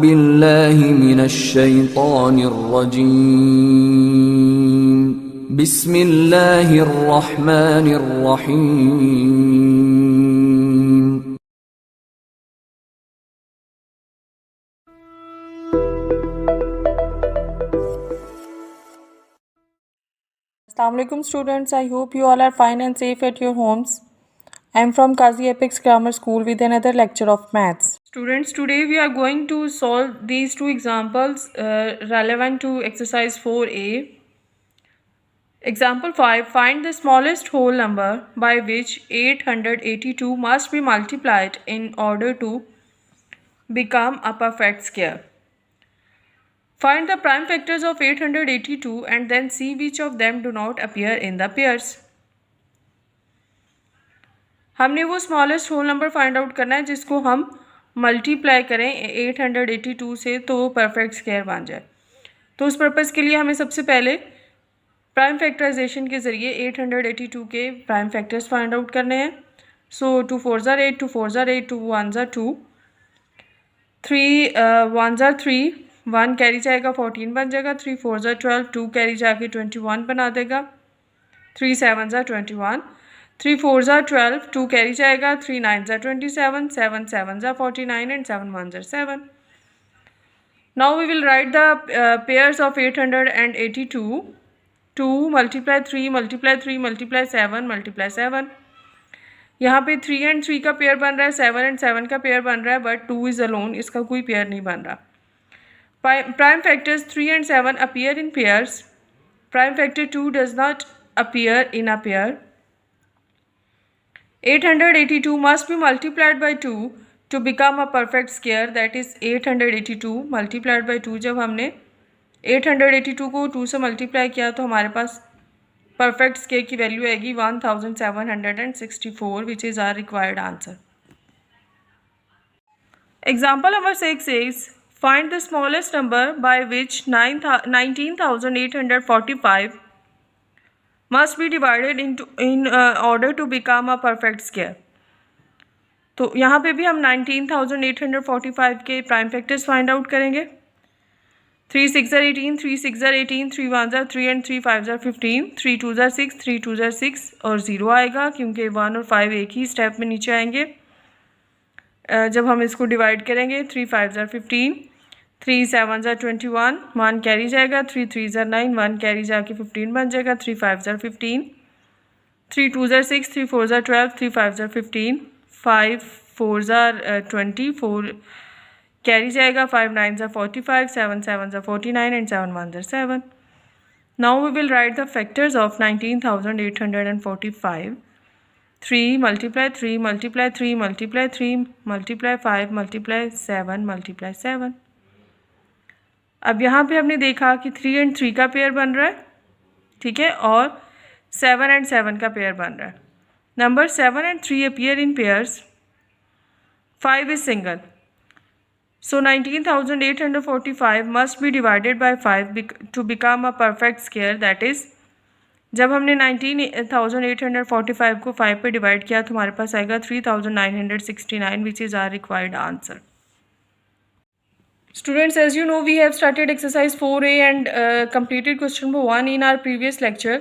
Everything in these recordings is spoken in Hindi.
बिल्लाहि मिनश्शैतानिर्रजीम बिस्मिल्लाहिर्रहमानिर्रहीम। Assalamualaikum students, I hope you all are fine and safe at your homes. I am from Qazi Apex Grammar School with another lecture of maths. Students, today we are going to solve these two examples relevant to exercise 4a. Example 5, find the smallest whole number by which 882 must be multiplied in order to become a perfect square. Find the prime factors of 882 and then see which of them do not appear in the pairs. हमने वो smallest whole number find out करना है जिसको हम मल्टीप्लाई करें 882 से तो वो परफेक्ट स्क्वायर बन जाए। तो उस पर्पज़ के लिए हमें सबसे पहले प्राइम फैक्टराइजेशन के ज़रिए 882 के प्राइम फैक्टर्स फाइंड आउट करने हैं। सो 2 4 ज़ार 8, 2 4 ज़ार 8, 2 1 ज़ार 2, 3 1 ज़ार 3, 1 कैरी जाएगा 14 बन जाएगा, 3 4 ज़ार 12, 2 कैरी जाके 21 बना देगा, 3 7 ज़ार 21, 3 4 ज़ार 12, 2 कैरी जाएगा, 3 9 ज़ार 27, 7 7 ज़ार 49 and 7 1 tsar 7. Now we will write the pairs of 882. 2 multiply 3 multiply 3 multiply 7 multiply 7. यहाँ पे 3 and 3 का पेयर बन रहा है, 7 and 7 का पेयर बन रहा है, बट 2 इज़ अलोन, इसका कोई पेयर नहीं बन रहा. Prime factors 3 and 7 appear in pairs. Prime factor 2 does not appear in a pair. 882 must be multiplied by 2 to become a perfect square, that is 882 multiplied by 2. जब हमने 882 को 2 से मल्टीप्लाई किया तो हमारे पास परफेक्ट स्क्वायर की वैल्यू आएगी 1764, which is our required answer. Example number 6 is find the smallest number by which 19,845 must be divided in order to become a perfect square. तो यहाँ पे भी हम 19,845 के प्राइम फैक्टर्स फाइंड आउट करेंगे. 3 6 ज़ार 18, 3 6 ज़ार 18, 3 1 ज़ार 3 and 3 5 ज़ार 15, 3 2 ज़ार 6, 3 2 ज़ार 6 और 0 आएगा क्योंकि 1 और 5 एक ही स्टेप में नीचे आएंगे. जब हम इसको डिवाइड करेंगे 3 5 ज़ार 15, 3 7 ज़ार 21, 1 कैरी जाएगा, 3 3 ज़ार 9, 1 कैरी जाके 15 बन जाएगा, 3 5 ज़ार 15, 3 2 ज़ार 6, 3 4 ज़ार 12, 3 5 ज़ार 15, 5 4 ज़ार 20, 4 कैरी जाएगा, 5 9 ज़ार 45, 7 7 ज़ार 49 and 7 1 tsar 7. Now we will write the factors of 19,845. 3 multiply 3 multiply 3 multiply 3 multiply 5 multiply 7 multiply 7. अब यहाँ पे हमने देखा कि 3 and 3 का पेयर बन रहा है, ठीक है, और 7 and 7 का पेयर बन रहा है. Number 7 and 3 appear in pairs. 5 is single. So 19,845 must be divided by 5 to become a perfect square, that is जब हमने 19,845 को 5 पे डिवाइड किया तो हमारे पास आएगा 3,969, which is our required answer. Students, as you know, we have started exercise 4a and completed question number 1 in our previous lecture.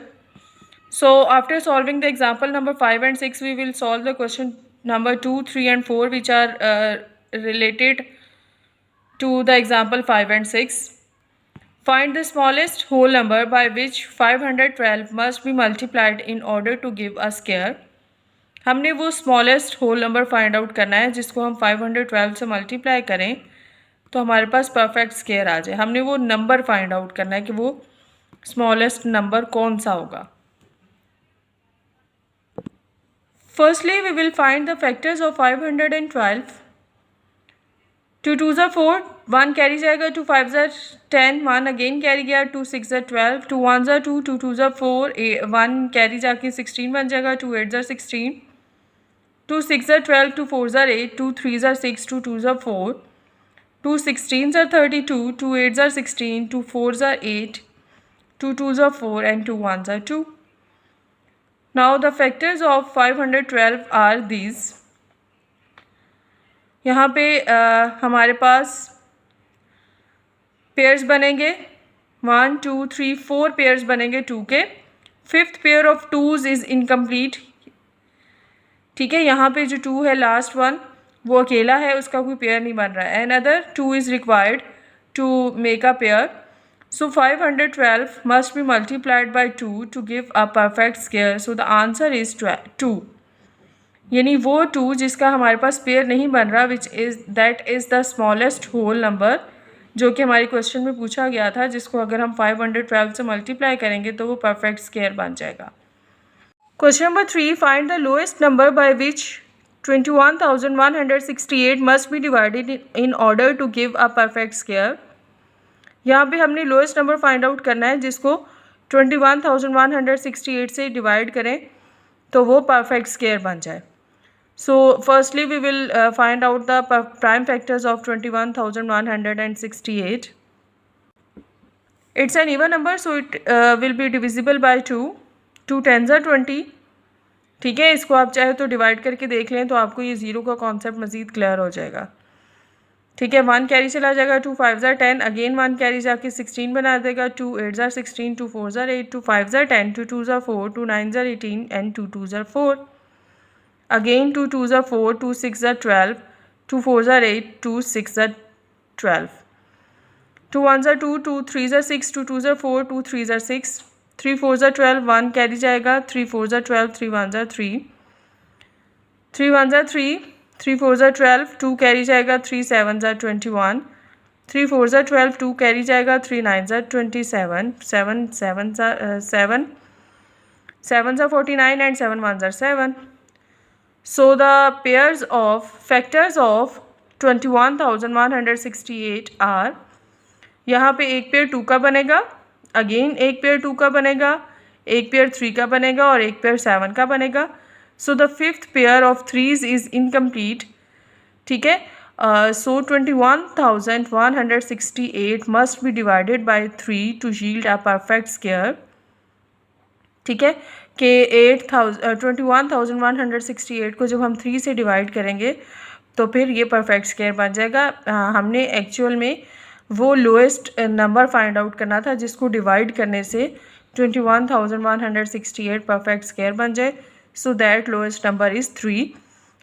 So after solving the example number 5 and 6, we will solve the question number 2, 3 and 4, which are related to the example 5 and 6. Find the smallest whole number by which 512 must be multiplied in order to give a square. हमने वो smallest whole number find out करना है जिसको हम 512 से मल्टीप्लाई करें तो हमारे पास परफेक्ट स्क्वायर आ जाए. हमने वो नंबर फाइंड आउट करना है कि वो स्मॉलेस्ट नंबर कौन सा होगा. Firstly we will find the factors of 512. 2 2 ज़ार 4, 1 कैरी जाएगा, 2 5 ज़ार 10, 1 अगेन कैरी गया, 2 6 ज़ार 12, 2 1 ज़ार 2, 2 2 ज़ार 4, 1 कैरी जाके 16 बन जाएगा, 2 8 ज़ार 16, 2 6 ज़ार 12, 2 4 ज़ार 8, 2 3 ज़ार 6, 2 2 ज़ार 4, 2 16 ज़ार 32, 2 8 ज़ार 16, 2 4 ज़ार 8, 2 2 ज़ार 4 and 2 1 tsar 2. Now the factors of 512 are these. यहाँ पे हमारे पास पेयर्स बनेंगे 1 2 3 4 पेयर्स बनेंगे 2 के। Fifth pair of twos is incomplete. ठीक है, यहाँ पे जो 2 है लास्ट वन वो अकेला है, उसका कोई पेयर नहीं बन रहा है। Another 2 is required to make a pair. So 512 must be multiplied by 2 to give a perfect square. So the answer is 2. यानी वो 2 जिसका हमारे पास पेयर नहीं बन रहा, which is that is the smallest whole number, जो कि हमारे क्वेश्चन में पूछा गया था, जिसको अगर हम 512 से मल्टीप्लाई करेंगे तो वो परफेक्ट स्क्वायर बन जाएगा। Question number 3, find the lowest number by which 21,168 must be divided in order to give a perfect square. यहाँ पे हमने लोएस्ट नंबर फाइंड आउट करना है जिसको 21,168 से डिवाइड करें तो वो परफेक्ट स्क्वायर बन जाए। So firstly we will find out the prime factors of 21,168. It's an even number, so it will be divisible by 2. 2 10s are 20. ठीक है, इसको आप चाहे तो डिवाइड करके देख लें तो आपको ये ज़ीरो का कॉन्सेप्ट मज़ीद क्लियर हो जाएगा। ठीक है, 1 कैरी चला जाएगा, 2 5s are 10, अगेन 1 कैरी जाके 16 बना देगा, 2 8s are 16, 2 4s are 8, 2 5s are 10, 2 2s are 4, 2 9s are 18 and 2 2s are 4. Again 2 2s are 4, 2 6s are 12, 2 4s are 8, 2 6s are 12. 2 1s are 2, 2 3s are 6, 2 2s are 4, 2 3s are 6, 3 4s are 12, 1 carry जाएगा, 3 4s are 12, 3 1s are 3, 3 1s are 3, 3 4s are 12, 2 carry जाएगा, 3 7s are 21, 3 4s are 12, 2 carry जाएगा, 3 9s are 27, 7 7s are 7, 7s are 49 and 7 1s are 7. So the pairs of factors of 21,168 are, यहाँ पे एक पेयर 2 का बनेगा, अगेन एक पेयर 2 का बनेगा, एक पेयर 3 का बनेगा और एक पेयर 7 का बनेगा। So the fifth pair of 3s is incomplete. ठीक है, so 21,168 must be divided by 3 to yield a perfect square. ठीक है, कि 21,168 को जब हम 3 से डिवाइड करेंगे तो फिर ये परफेक्ट स्क्वायर बन जाएगा। हमने एक्चुअल में वो लोएस्ट नंबर फाइंड आउट करना था जिसको डिवाइड करने से 21,168 परफेक्ट स्क्वायर बन जाए। So that lowest number is 3।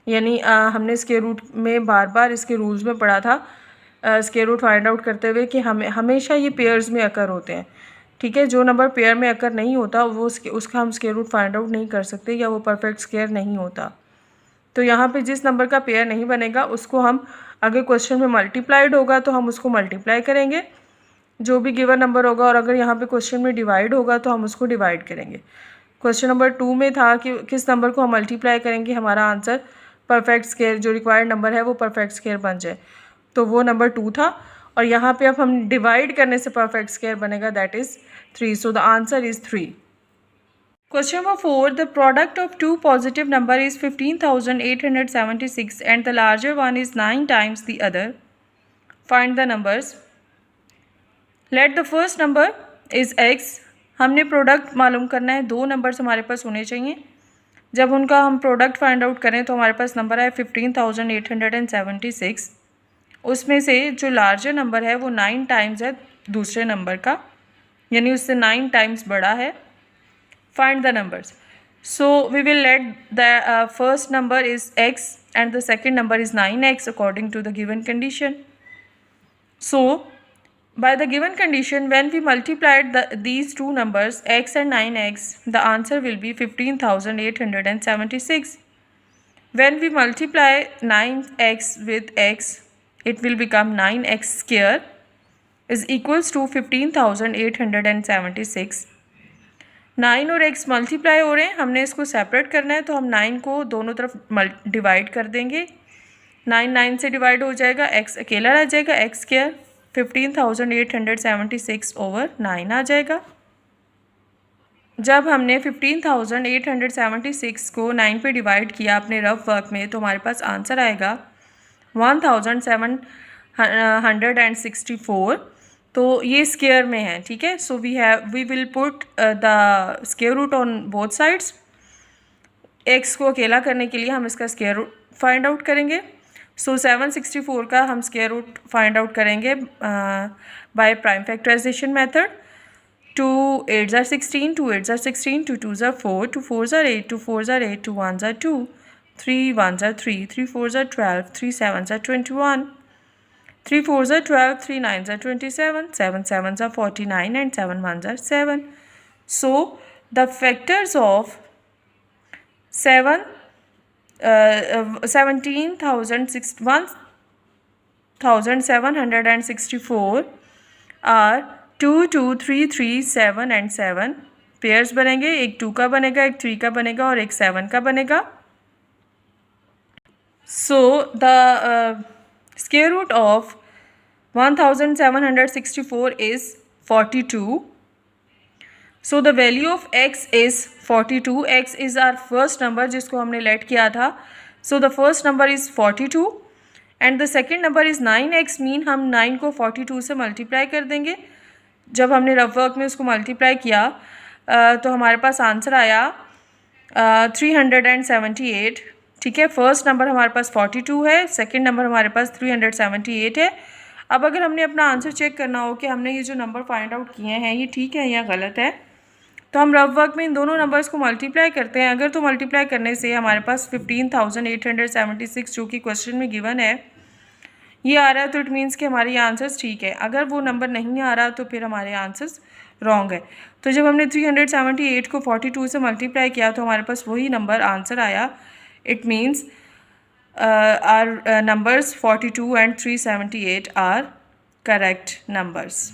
यानी हमने स्क्वायर रूट में बार बार इसके रूल्स में पढ़ा था स्क्वायर रूट फाइंड आउट करते हुए कि हमेशा ये पेयर्स में अकर होते हैं। ठीक है, जो नंबर पेयर में अकर नहीं होता वो उसका हम स्क्वायर रूट फाइंड आउट नहीं कर सकते या वो परफेक्ट स्क्वायर नहीं होता। तो यहाँ पे जिस नंबर का पेयर नहीं बनेगा उसको हम, अगर क्वेश्चन में मल्टीप्लाइड होगा तो हम उसको मल्टीप्लाई करेंगे जो भी गिवन नंबर होगा, और अगर यहाँ पे क्वेश्चन में डिवाइड होगा तो हम उसको डिवाइड करेंगे। क्वेश्चन नंबर 2 में था कि किस नंबर को हम मल्टीप्लाई करेंगे हमारा आंसर परफेक्ट स्क्वायर, जो रिक्वायर्ड नंबर है वो परफेक्ट स्क्वायर बन जाए, तो वो नंबर 2 था। और यहाँ पे अब हम डिवाइड करने से परफेक्ट स्क्वायर बनेगा, that is 3. So the answer is 3. Question number 4, the product of two positive number is 15,876 and the larger one is 9 times the other. Find the numbers. Let the first number is x. हमने प्रोडक्ट मालूम करना है, दो नंबर्स हमारे पास होने चाहिए। जब उनका हम प्रोडक्ट फाइंड आउट करें तो हमारे पास नंबर है 15,876। उसमें से जो लार्जर नंबर है वो 9 टाइम्स है दूसरे नंबर का, यानी उससे 9 टाइम्स बड़ा है। Find the numbers. So we will let the first number is x and the second number is 9x according to the given condition. So by the given condition, when we multiplied these two numbers x and 9x, the answer will be 15,876. When we multiply 9x with x, it will become 9x square is equals to 15,876. 9 और x मल्टीप्लाई हो रहे हैं, हमने इसको सेपरेट करना है तो हम 9 को दोनों तरफ डिवाइड कर देंगे। 9 9 से डिवाइड हो जाएगा, x अकेला रह जाएगा, x स्क्वायर 15,876 ओवर 9 आ जाएगा। जब हमने 15,876 को 9 पे डिवाइड किया अपने रफ वर्क में तो हमारे पास आंसर आएगा 1764। तो ये स्क्वायर में है। ठीक है, so we will put the square root on both sides. X को अकेला करने के लिए हम इसका स्क्वायर रूट फाइंड आउट करेंगे। सो 764 का हम स्क्वायर रूट फाइंड आउट करेंगे by prime factorization method. 2 8s are 16, 2 8s are 16, 2 2s are 4, 2 4s are 8, 2 4s are 8, 2 1s are 2, 3 1s are 3, 3 4s are 12, 3 7s are 21, 3 4s are 12, 3 9s are 27, 7 7s are 49 and 7 1s are 7. So the factors of 1764 are 2 2 3 3 7 and 7. Pairs बनेंगे, एक 2 का बनेगा, एक 3 का बनेगा और एक 7 का बनेगा. So the square root of 1764 is 42. So the value of x is 42. x is our first number जिसको हमने लेट किया था. So the first number is 42 and the second number is 9x. Mean हम 9 को 42 से मल्टीप्लाई कर देंगे. जब हमने रफ वर्क में उसको मल्टीप्लाई किया तो हमारे पास आंसर आया 378. ठीक है, फर्स्ट नंबर हमारे पास 42 है, सेकंड नंबर हमारे पास 378 है. अब अगर हमने अपना आंसर चेक करना हो कि हमने ये जो नंबर फाइंड आउट किए हैं ये ठीक है या गलत है, तो हम रफ वर्क में इन दोनों नंबर्स को मल्टीप्लाई करते हैं. अगर तो मल्टीप्लाई करने से हमारे पास 15,876 जो कि क्वेश्चन में गिवन है ये आ रहा है, तो इट मीन्स कि हमारे ये आंसर्स ठीक है. अगर वो नंबर नहीं आ रहा तो फिर हमारे आंसर्स रॉन्ग है. तो जब हमने 378 को 42 से मल्टीप्लाई किया तो हमारे पास वही नंबर आंसर आया. It means our numbers 42 and 378 are correct numbers.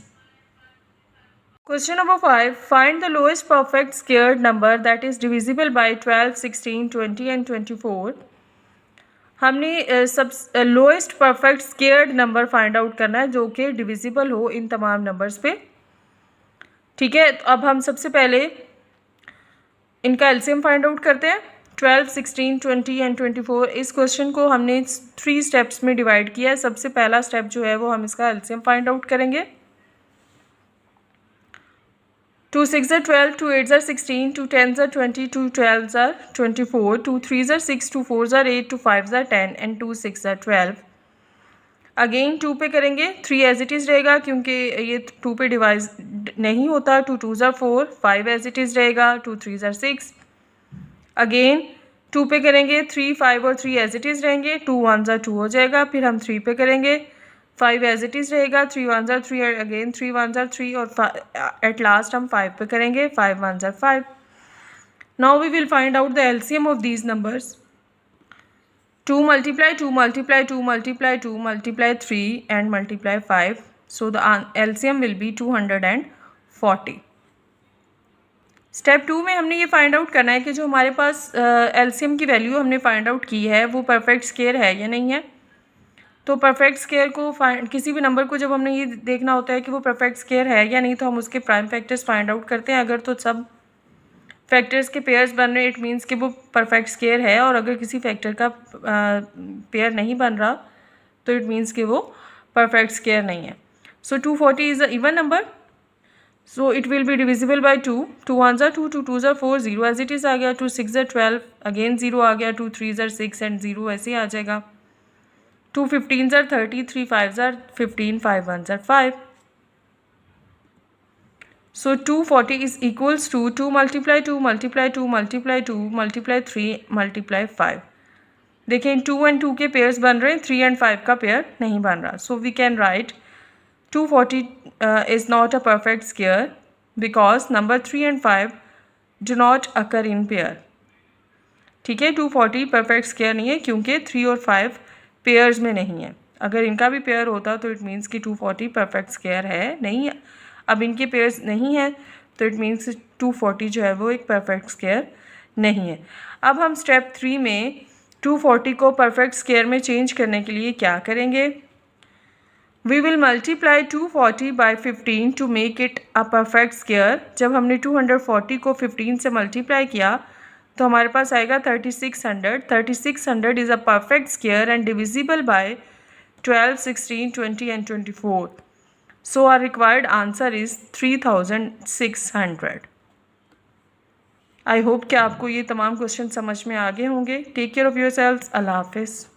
Question number 5. Find the lowest perfect squared number that is divisible by 12, 16, 20 and 24. हमने सब lowest perfect squared number find out करना है जो कि डिविजिबल हो इन तमाम नंबर्स पे. ठीक है, तो अब हम सबसे पहले इनका एलसीएम फाइंड आउट करते हैं. 12, 16, 20 एंड 24. इस क्वेश्चन को हमने 3 स्टेप्स में डिवाइड किया है. सबसे पहला स्टेप जो है वो हम इसका एलसीएम फाइंड आउट करेंगे. 2 6s are 12, 2 8s are 16, 2 10s are 20, 2 12s are 24, 2 3s are 6, 2 4s are 8, 2 5s are 10 and 2 6 are 12. Again 2 पे करेंगे. 3 एज इट इज़ रहेगा क्योंकि ये 2 पे डिवाइज नहीं होता. 2 2s are 4, 5 as it is रहेगा, 2 3s are 6. अगेन 2 पे करेंगे. 3 5 और 3 एज इट इज़ रहेंगे. 2 1s are 2 हो जाएगा. फिर हम 3 पे करेंगे. 5 एज इट इज़ रहेगा. 3 1s are 3, again 3 1s are 3 और एट लास्ट हम 5 पे करेंगे. 5 1s are 5. Now we will find out the LCM of these numbers. 2 multiply 2 multiply 2 multiply 2 multiply 3 and multiply 5. So the LCM will be 240. Step 2 में हमने ये फाइंड आउट करना है कि जो हमारे पास LCM की वैल्यू हमने फाइंड आउट की है वो परफेक्ट स्क्वायर है या नहीं है. तो परफेक्ट स्क्वायर को किसी भी नंबर को जब हमने ये देखना होता है कि वो परफेक्ट स्क्वायर है या नहीं तो हम उसके प्राइम फैक्टर्स फाइंड आउट करते हैं. अगर तो सब फैक्टर्स के पेयर्स बन रहे इट मीन्स कि वो परफेक्ट स्क्वायर है, और अगर किसी फैक्टर का पेयर नहीं बन रहा तो इट मीन्स कि वो परफेक्ट स्क्वायर नहीं है. सो 240 is a even number, so it will be divisible by 2. 2 1s are 2, 2 2s are 4, 0 as it is आ गया. 2 6s are 12, अगेन 0 आ गया. 2 3s are 6 एंड 0 ऐसे आ जाएगा. 2 15s are 30, 3 5s are 15, 5 1s are 5. So 240 is equals to 2 multiply 2 multiply 2 multiply 2 multiply 3 multiply 5. देखें 2 and 2 के पेयर्स बन रहे हैं, 3 and 5 का पेयर नहीं बन रहा. So we can write 240 is not a perfect square because number 3 and 5 do not occur in pair. ठीक है, 240 परफेक्ट स्क्वायर नहीं है क्योंकि 3 और 5 पेयर्स में नहीं है. अगर इनका भी पेयर होता तो इट मीन्स कि 240 परफेक्ट स्क्वायर है नहीं है. अब इनके पेयर्स नहीं है तो इट मीन्स 240 जो है वो एक परफेक्ट स्क्वायर नहीं है. अब हम स्टेप 3 में 240 को परफेक्ट स्क्वायर में चेंज करने के लिए क्या करेंगे. We will multiply 240 by 15 to make it a perfect square. जब हमने 240 को 15 से मल्टीप्लाई किया तो हमारे पास आएगा 3600. 3600 is a perfect square and divisible by 12, 16, 20 and 24. So our required answer is 3600. I hope कि आपको ये तमाम क्वेश्चन समझ में आ गए होंगे. Take care of yourselves. अल्लाह हाफिज़.